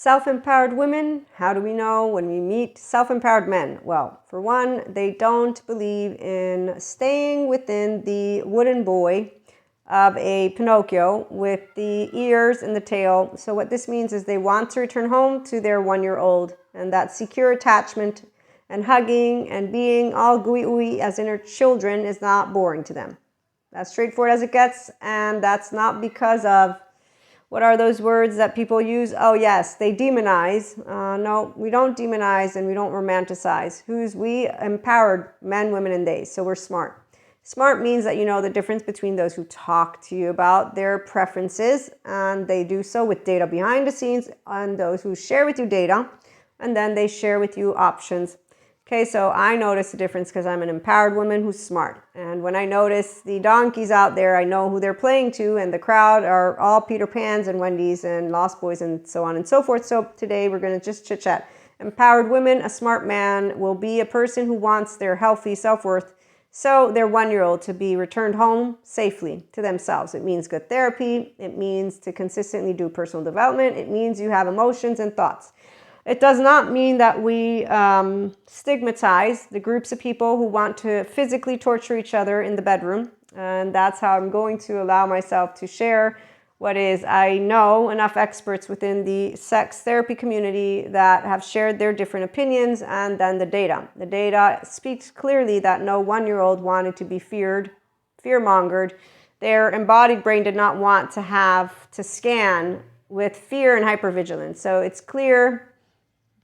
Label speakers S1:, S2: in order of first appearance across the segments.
S1: Self-empowered women, how do we know when we meet self-empowered men? Well, for one, they don't believe in staying within the wooden boy of a Pinocchio with the ears and the tail. So what this means is they want to return home to their 1-year-old, and that secure attachment and hugging and being all gooey ooey as inner children is not boring to them. That's straightforward as it gets, and that's not because of, what are those words that people use? Oh yes, they demonize. No, we don't demonize and we don't romanticize. Who's we? Empowered men, women, and they. So we're smart. Smart means that you know the difference between those who talk to you about their preferences, and they do so with data behind the scenes, and those who share with you data, and then they share with you options. Okay, so I notice the difference because I'm an empowered woman who's smart. And when I notice the donkeys out there, I know who they're playing to, and the crowd are all Peter Pans and Wendy's and Lost Boys and so on and so forth. So today we're going to just chit chat. Empowered women, a smart man will be a person who wants their healthy self-worth, so their 1-year-old to be returned home safely to themselves. It means good therapy. It means to consistently do personal development. It means you have emotions and thoughts. It does not mean that we stigmatize the groups of people who want to physically torture each other in the bedroom. And that's how I'm going to allow myself to share what is, I know enough experts within the sex therapy community that have shared their different opinions, and then the data. The data speaks clearly that no 1-year-old wanted to be fear-mongered. Their embodied brain did not want to have to scan with fear and hypervigilance. So it's clear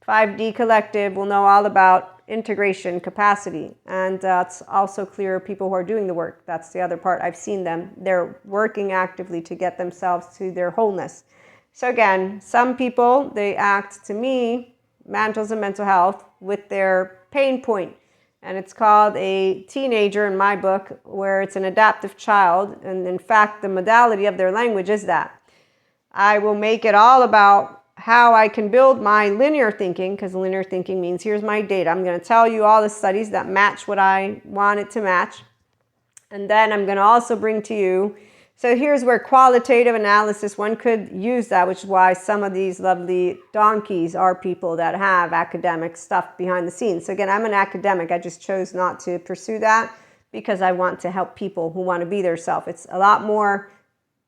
S1: 5D Collective will know all about integration capacity. And it's also clear people who are doing the work. That's the other part. I've seen them. They're working actively to get themselves to their wholeness. So again, some people, they act, to me, mantles and mental health with their pain point. And it's called a teenager in my book, where it's an adaptive child. And in fact, the modality of their language is that. I will make it all about how I can build my linear thinking, because linear thinking means here's my data. I'm going to tell you all the studies that match what I want it to match. And then I'm going to also bring to you, so here's where qualitative analysis, one could use that, which is why some of these lovely donkeys are people that have academic stuff behind the scenes. So again, I'm an academic. I just chose not to pursue that because I want to help people who want to be their self. It's a lot more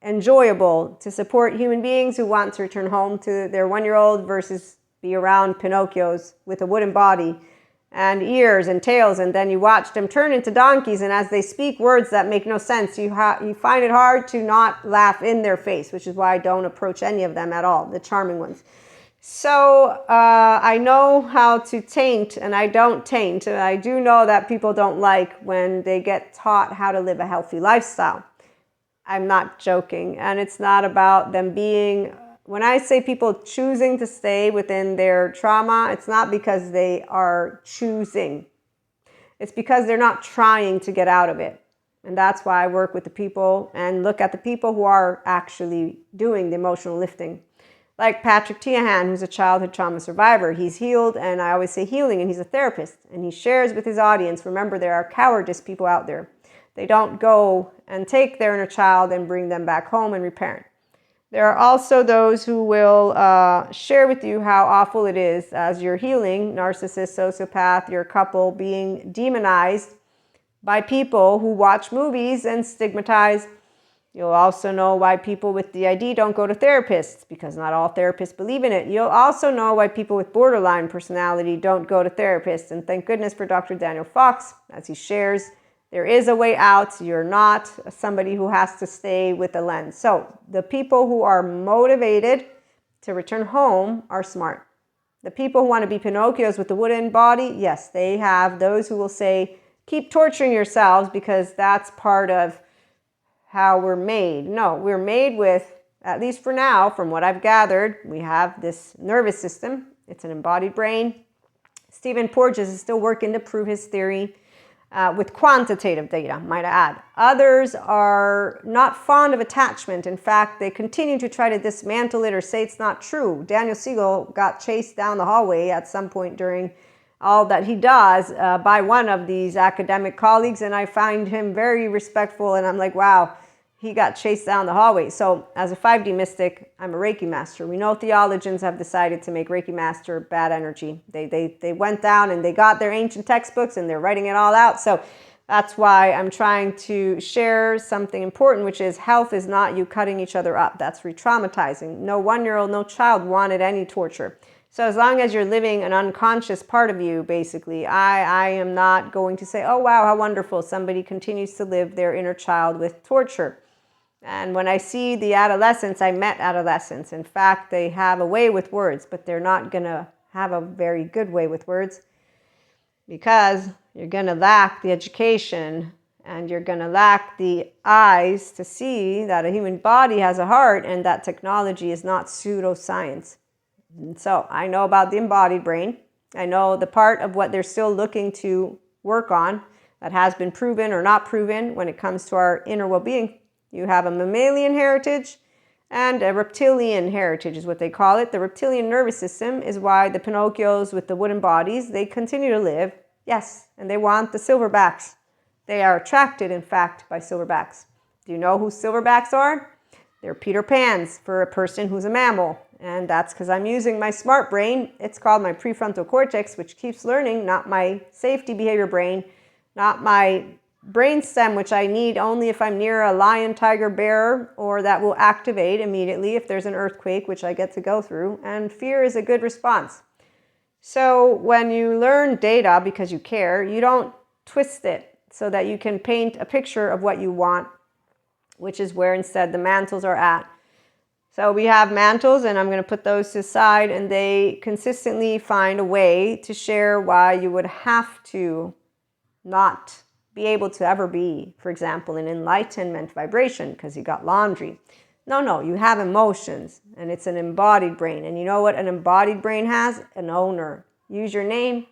S1: enjoyable to support human beings who want to return home to their 1-year-old versus be around Pinocchios with a wooden body and ears and tails, and then you watch them turn into donkeys, and as they speak words that make no sense, you find it hard to not laugh in their face, which is why I don't approach any of them at all, the charming ones. So I know how to taint, and I don't taint. I do know that people don't like when they get taught how to live a healthy lifestyle. I'm not joking, and it's not about them being, when I say people choosing to stay within their trauma, it's not because they are choosing. It's because they're not trying to get out of it. And that's why I work with the people and look at the people who are actually doing the emotional lifting. Like Patrick Tiahan, who's a childhood trauma survivor. He's healed, and I always say healing, and he's a therapist. And he shares with his audience, remember, there are cowardice people out there. They don't go and take their inner child and bring them back home and reparent. There are also those who will share with you how awful it is as you're healing, narcissist, sociopath, your couple being demonized by people who watch movies and stigmatize. You'll also know why people with DID don't go to therapists, because not all therapists believe in it. You'll also know why people with borderline personality don't go to therapists. And thank goodness for Dr. Daniel Fox, as he shares, there is a way out. You're not somebody who has to stay with a lens. So the people who are motivated to return home are smart. The people who want to be Pinocchios with the wooden body, yes, they have those who will say, keep torturing yourselves because that's part of how we're made. No, we're made with, at least for now, from what I've gathered, we have this nervous system. It's an embodied brain. Stephen Porges is still working to prove his theory. With quantitative data, might I add. Others are not fond of attachment. In fact, they continue to try to dismantle it or say it's not true. Daniel Siegel got chased down the hallway at some point during all that he does by one of these academic colleagues, and I find him very respectful, and I'm like, wow, he got chased down the hallway. So as a 5D mystic, I'm a Reiki master. We know theologians have decided to make Reiki master bad energy. They went down and they got their ancient textbooks and they're writing it all out. So that's why I'm trying to share something important, which is health is not you cutting each other up. That's re-traumatizing. No 1-year-old, no child wanted any torture. So as long as you're living an unconscious part of you, basically, I am not going to say, oh, wow, how wonderful. Somebody continues to live their inner child with torture. And when I see the adolescents, I met adolescents. In fact, they have a way with words, but they're not going to have a very good way with words because you're going to lack the education and you're going to lack the eyes to see that a human body has a heart and that technology is not pseudoscience. And so I know about the embodied brain. I know the part of what they're still looking to work on that has been proven or not proven when it comes to our inner well-being. You have a mammalian heritage and a reptilian heritage is what they call it. The reptilian nervous system is why the Pinocchios with the wooden bodies, they continue to live, yes, and they want the silverbacks. They are attracted, in fact, by silverbacks. Do you know who silverbacks are? They're Peter Pans for a person who's a mammal. And that's because I'm using my smart brain. It's called my prefrontal cortex, which keeps learning, not my safety behavior brain, not my brainstem, which I need only if I'm near a lion, tiger, bear, or that will activate immediately if there's an earthquake, which I get to go through. And fear is a good response. So when you learn data because you care, you don't twist it so that you can paint a picture of what you want, which is where instead the mantles are at. So we have mantles, and I'm going to put those to the side, and they consistently find a way to share why you would have to not be able to ever be, for example, an enlightenment vibration because you got laundry. No, you have emotions, and it's an embodied brain. And you know what an embodied brain has? An owner. Use your name.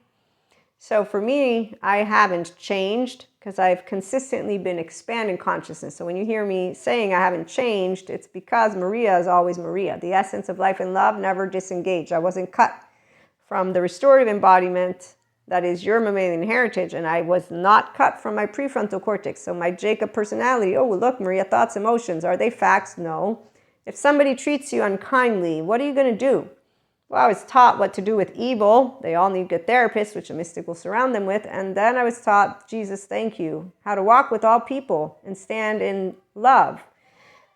S1: So for me, I haven't changed because I've consistently been expanding consciousness. So when you hear me saying I haven't changed, it's because Maria is always Maria. The essence of life and love never disengaged. I wasn't cut from the restorative embodiment that is your mammalian heritage, and I was not cut from my prefrontal cortex. So my Jacob personality, oh, look, Maria, thoughts, emotions, are they facts? No. If somebody treats you unkindly, what are you going to do? Well, I was taught what to do with evil. They all need good therapists, which a mystic will surround them with. And then I was taught, Jesus, thank you, how to walk with all people and stand in love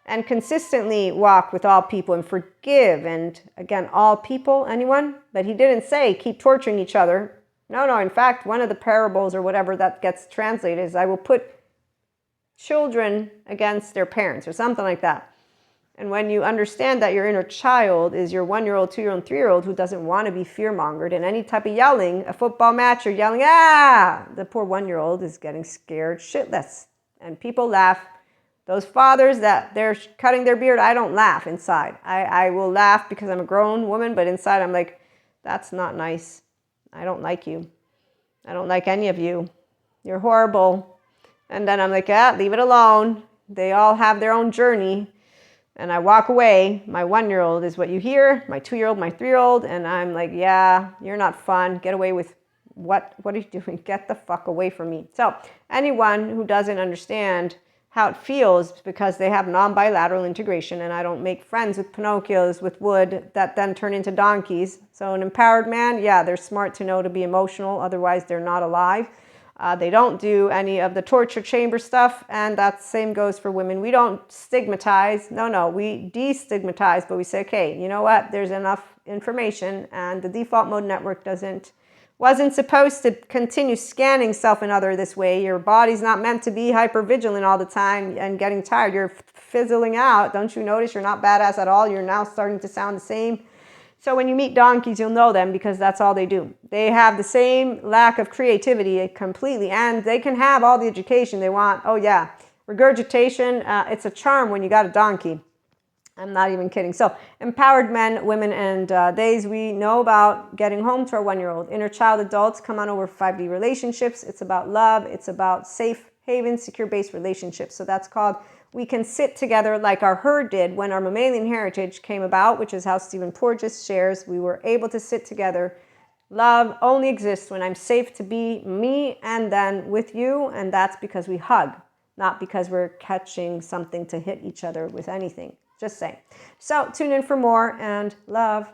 S1: and consistently walk with all people and forgive. And again, all people, anyone? But he didn't say keep torturing each other. No. In fact, one of the parables or whatever that gets translated is I will put children against their parents or something like that. And when you understand that your inner child is your 1-year-old, 2-year-old, 3-year-old who doesn't want to be fear-mongered, and any type of yelling, a football match, you're yelling, ah! The poor 1-year-old is getting scared shitless. And people laugh. Those fathers that they're cutting their beard, I don't laugh inside. I will laugh because I'm a grown woman, but inside I'm like, that's not nice. I don't like you. I don't like any of you. You're horrible. And then I'm like, leave it alone. They all have their own journey. And I walk away. My 1-year-old is what you hear, my 2-year-old, my 3-year-old. And I'm like, yeah, you're not fun. Get away with what are you doing? Get the fuck away from me. So anyone who doesn't understand how it feels because they have non-bilateral integration, and I don't make friends with Pinocchios with wood that then turn into donkeys. So an empowered man, yeah, they're smart to know to be emotional. Otherwise, they're not alive. They don't do any of the torture chamber stuff, and that same goes for women. We don't stigmatize. No, we destigmatize, but we say, okay, you know what? There's enough information, and the default mode network wasn't supposed to continue scanning self and other this way. Your body's not meant to be hypervigilant all the time and getting tired. You're fizzling out. Don't you notice you're not badass at all? You're now starting to sound the same. So when you meet donkeys, you'll know them because that's all they do. They have the same lack of creativity completely, and they can have all the education they want. Oh yeah, regurgitation, it's a charm when you got a donkey. I'm not even kidding. So empowered men, women, and theys, we know about getting home to our 1-year-old. Inner child adults come on over 5D relationships. It's about love. It's about safe haven, secure-based relationships. So that's called we can sit together like our herd did when our mammalian heritage came about, which is how Stephen Porges shares. We were able to sit together. Love only exists when I'm safe to be me and then with you, and that's because we hug. not because we're catching something to hit each other with anything. Just saying. So tune in for more, and love.